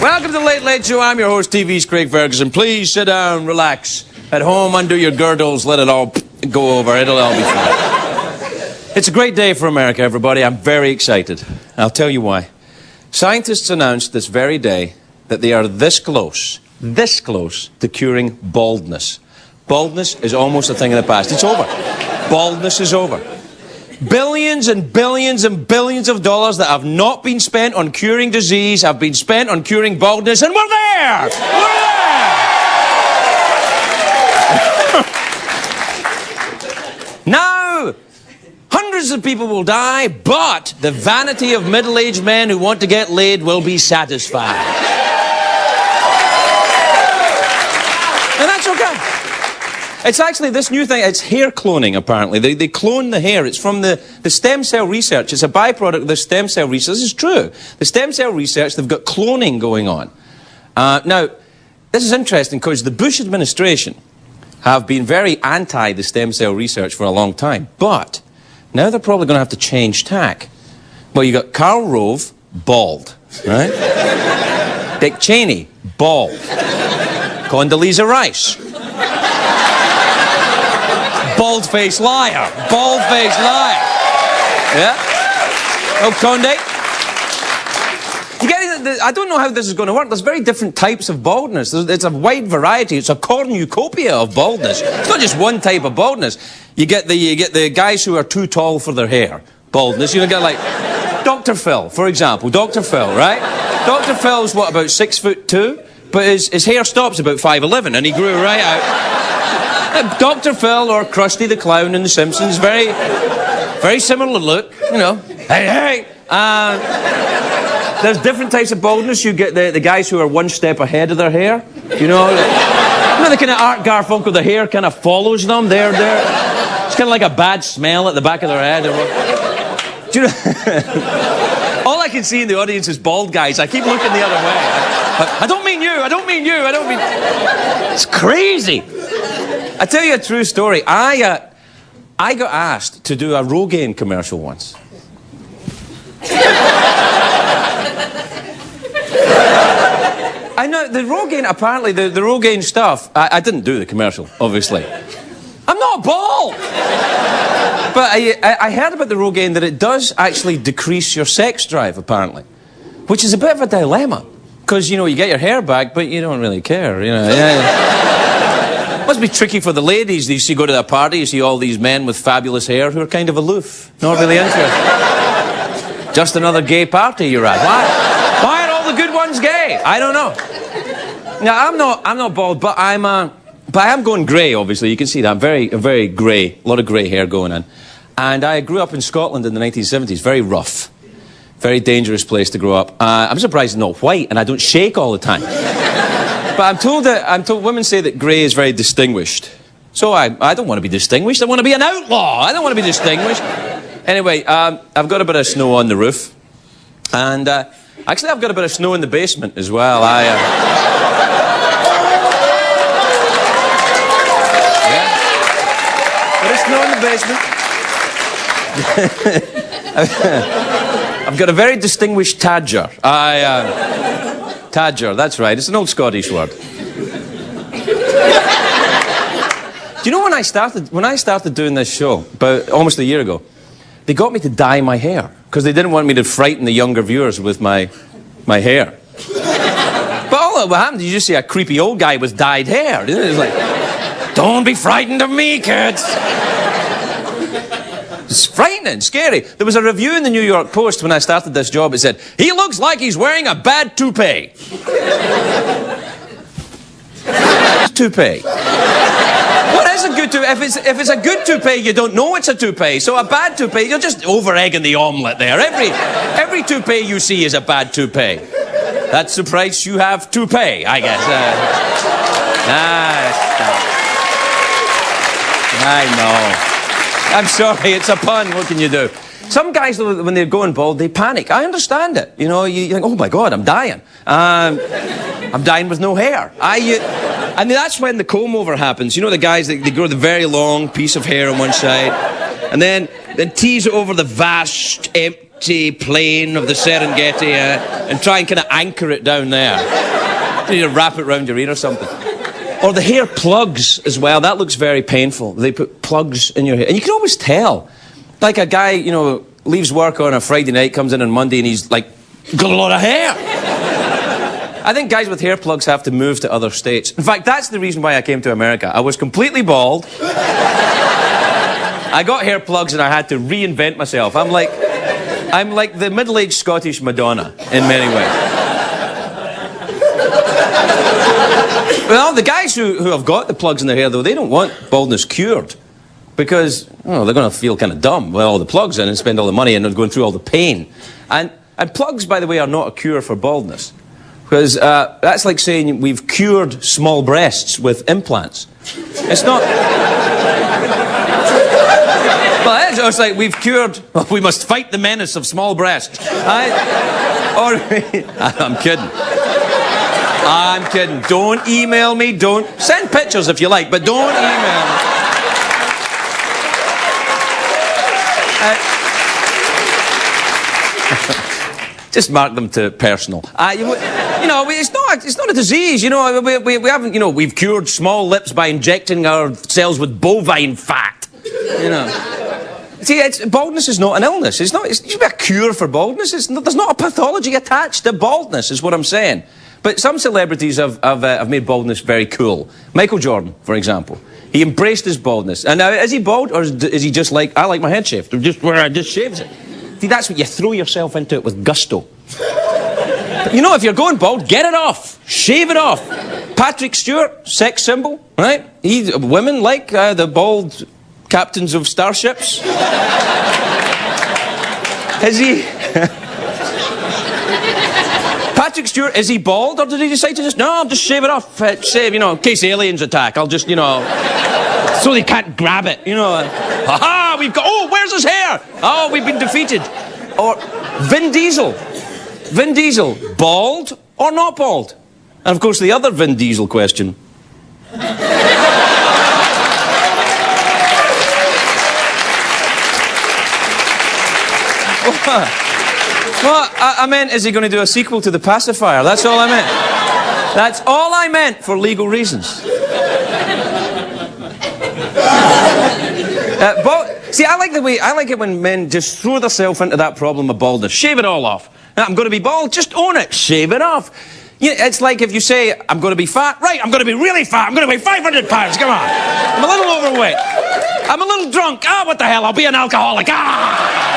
Welcome to the Late Late Show. I'm your host, TV's Craig Ferguson. Please sit down, relax. At home, undo your girdles, let it all go over. It'll all be fine. It's a great day for America, everybody. I'm very excited. I'll tell you why. Scientists announced this very day that they are this close to curing baldness. Baldness is almost a thing of the past. It's over. Baldness is over. Billions and billions and billions of dollars that have not been spent on curing disease have been spent on curing baldness, and we're there! We're there! Now, hundreds of people will die, but the vanity of middle-aged men who want to get laid will be satisfied. And that's okay. It's actually this new thing, it's hair cloning, apparently. They clone the hair. It's from the stem cell research. It's a byproduct of the stem cell research. This is true. The stem cell research, they've got cloning going on. Now, this is interesting because the Bush administration have been very anti the stem cell research for a long time. But now they're probably going to have to change tack. Well, you got Karl Rove, bald, right? Dick Cheney, bald. Condoleezza Rice, bald-faced liar. Bald-faced liar. Yeah? Oh, Conde. You get it? I don't know how this is going to work. There's very different types of baldness. It's a wide variety. It's a cornucopia of baldness. It's not just one type of baldness. You get the guys who are too tall for their hair. Baldness. You get like Dr. Phil, for example. Dr. Phil, right? Dr. Phil's, what, about 6'2"? But his hair stops about 5'11", and he grew right out. Dr. Phil or Krusty the Clown in The Simpsons, very similar look, you know. Hey, hey. There's different types of baldness. You get the guys who are one step ahead of their hair, you know. The kind of Art Garfunkel, the hair kind of follows them. It's kind of like a bad smell at the back of their head. Do you know? All I can see in the audience is bald guys. I keep looking the other way. I don't mean you. I don't mean you. I don't mean. It's crazy. I tell you a true story. I got asked to do a Rogaine commercial once. I know the Rogaine. Apparently, the Rogaine stuff. I didn't do the commercial, obviously. I'm not bald. But I heard about the Rogaine that it does actually decrease your sex drive, apparently, which is a bit of a dilemma. Because, you know, you get your hair back, but you don't really care, you know. Yeah. Must be tricky for the ladies. You see, go to a party, you see all these men with fabulous hair who are kind of aloof, not really interested. Just another gay party you're at. Why are all the good ones gay? I don't know. Now, I'm not bald, but I am going grey, obviously. You can see that. I'm very grey. A lot of grey hair going on. And I grew up in Scotland in the 1970s. Very rough. Very dangerous place to grow up. I'm surprised it's not white, and I don't shake all the time. But I'm told women say that grey is very distinguished. So I don't want to be distinguished. I want to be an outlaw. I don't want to be distinguished. Anyway, I've got a bit of snow on the roof. And actually, I've got a bit of snow in the basement as well. Yeah. Bit of snow in the basement. I've got a very distinguished tadger. Tadger, that's right. It's an old Scottish word. Do you know when I started doing this show, about almost a year ago, they got me to dye my hair because they didn't want me to frighten the younger viewers with my hair. But all that happened, you just see a creepy old guy with dyed hair. It's like, don't be frightened of me, kids. It's frightening, scary. There was a review in the New York Post when I started this job. It said, he looks like he's wearing a bad toupee. Toupee. What is a good toupee? If it's a good toupee, you don't know it's a toupee. So a bad toupee, you're just over-egging the omelette there. Every toupee you see is a bad toupee. That's the price you have to pay, I guess. I know. I'm sorry, it's a pun. What can you do? Some guys, when they're going bald, they panic. I understand it. You know, you think, oh my God, I'm dying. I'm dying with no hair. And that's when the comb-over happens. You know the guys, they grow the very long piece of hair on one side, and then tease it over the vast, dirty plain of the Serengeti and try and kind of anchor it down there. You need to wrap it around your ear or something. Or the hair plugs as well. That looks very painful. They put plugs in your hair. And you can always tell. Like a guy, you know, leaves work on a Friday night, comes in on Monday, and he's like, got a lot of hair. I think guys with hair plugs have to move to other states. In fact, that's the reason why I came to America. I was completely bald. I got hair plugs and I had to reinvent myself. I'm like the middle-aged Scottish Madonna in many ways. Well, the guys who have got the plugs in their hair, though, they don't want baldness cured. Because, oh, they're going to feel kind of dumb with all the plugs in and spend all the money and going through all the pain. And plugs, by the way, are not a cure for baldness. Because that's like saying we've cured small breasts with implants. It's not... Well, it's like we've cured... Well, we must fight the menace of small breasts. I'm kidding. I'm kidding. Don't email me. Don't... Send pictures if you like, but don't email me. Just mark them to personal. You know, it's not a disease. You know, we haven't. You know, we've cured small lips by injecting ourselves with bovine fat. You know. See, baldness is not an illness. It's not. It should be a cure for baldness. There's not a pathology attached to baldness. Is what I'm saying. But some celebrities have made baldness very cool. Michael Jordan, for example. He embraced his baldness. And now, is he bald, or is he just like, I like my head shaved, just where I just shaves it? See, that's what you throw yourself into it with gusto. But you know, if you're going bald, get it off. Shave it off. Patrick Stewart, sex symbol, right? Women like the bald captains of starships. Is he... Patrick Stewart, is he bald, or did he decide to just... No, I'll just shave it off. Shave, you know, in case aliens attack. I'll just, you know... So they can't grab it, you know. Ha-ha, we've got... Oh, where's his hair? Oh, we've been defeated. Or Vin Diesel. Vin Diesel, bald or not bald? And, of course, the other Vin Diesel question. Well, I meant, is he going to do a sequel to The Pacifier? That's all I meant. That's all I meant for legal reasons. See, I like it when men just throw themselves into that problem of baldness. Shave it all off. I'm going to be bald, just own it. Shave it off. You know, it's like if you say, I'm going to be fat. Right, I'm going to be really fat. I'm going to weigh 500 pounds. Come on. I'm a little overweight. I'm a little drunk. Ah, what the hell? I'll be an alcoholic. Ah!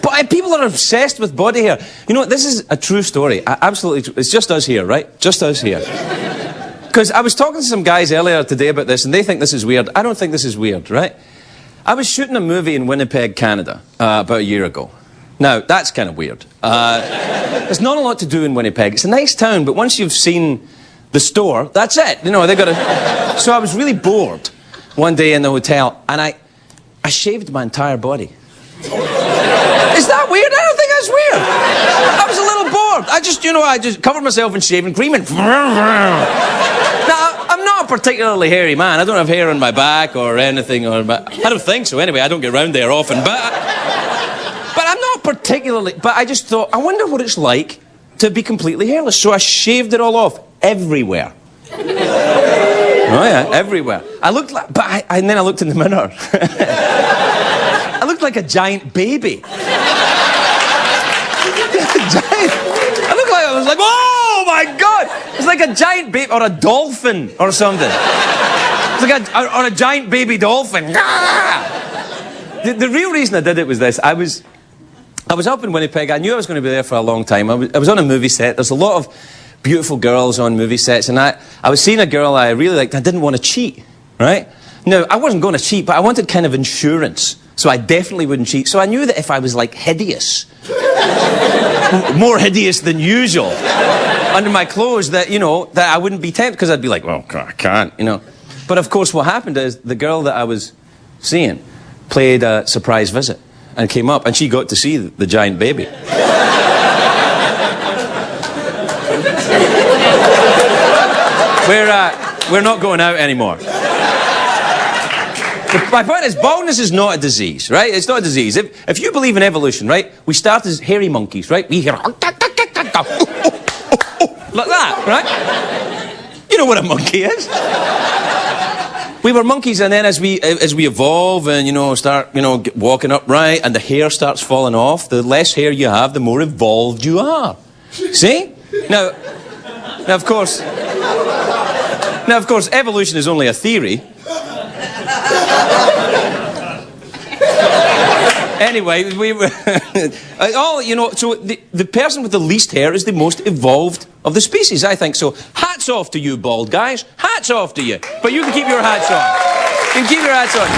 But people are obsessed with body hair. You know what? This is a true story. Absolutely true. It's just us here, right? Just us here. Because I was talking to some guys earlier today about this, and they think this is weird. I don't think this is weird, right? I was shooting a movie in Winnipeg, Canada, about a year ago. Now, that's kind of weird. There's not a lot to do in Winnipeg. It's a nice town, but once you've seen the store, that's it. You know, they've got to... So I was really bored one day in the hotel, and I shaved my entire body. Is that weird? I don't think that's weird. I was a little bored. I just covered myself in shaving cream and... Now, I'm not a particularly hairy man. I don't have hair on my back or anything. I don't think so, anyway. I don't get around there often. But I'm not particularly... But I just thought, I wonder what it's like to be completely hairless. So I shaved it all off. Everywhere. Oh, yeah, everywhere. I looked like... and then I looked in the mirror. I looked like a giant baby. I was like, oh my God! It's like a giant baby, or a dolphin, or something. It's like a giant baby dolphin. The real reason I did it was this. I was up in Winnipeg. I knew I was going to be there for a long time. I was on a movie set. There's a lot of beautiful girls on movie sets, and I was seeing a girl I really liked. I didn't want to cheat, right? No, I wasn't going to cheat, but I wanted kind of insurance. So I definitely wouldn't cheat. So I knew that if I was, like, hideous, more hideous than usual, under my clothes, that, you know, that I wouldn't be tempted, because I'd be like, well, I can't, you know. But, of course, what happened is the girl that I was seeing played a surprise visit and came up, and she got to see the giant baby. We're not going out anymore. My point is, baldness is not a disease, right? It's not a disease. If you believe in evolution, right? We start as hairy monkeys, right? We hear like that, right? You know what a monkey is. We were monkeys, and then as we evolve and, you know, start, you know, walking upright, and the hair starts falling off, the less hair you have, the more evolved you are. See? Now, of course, evolution is only a theory. Anyway, we were all, you know, so the person with the least hair is the most evolved of the species, I think. So hats off to you, bald guys. Hats off to you. But you can keep your hats on. You can keep your hats on.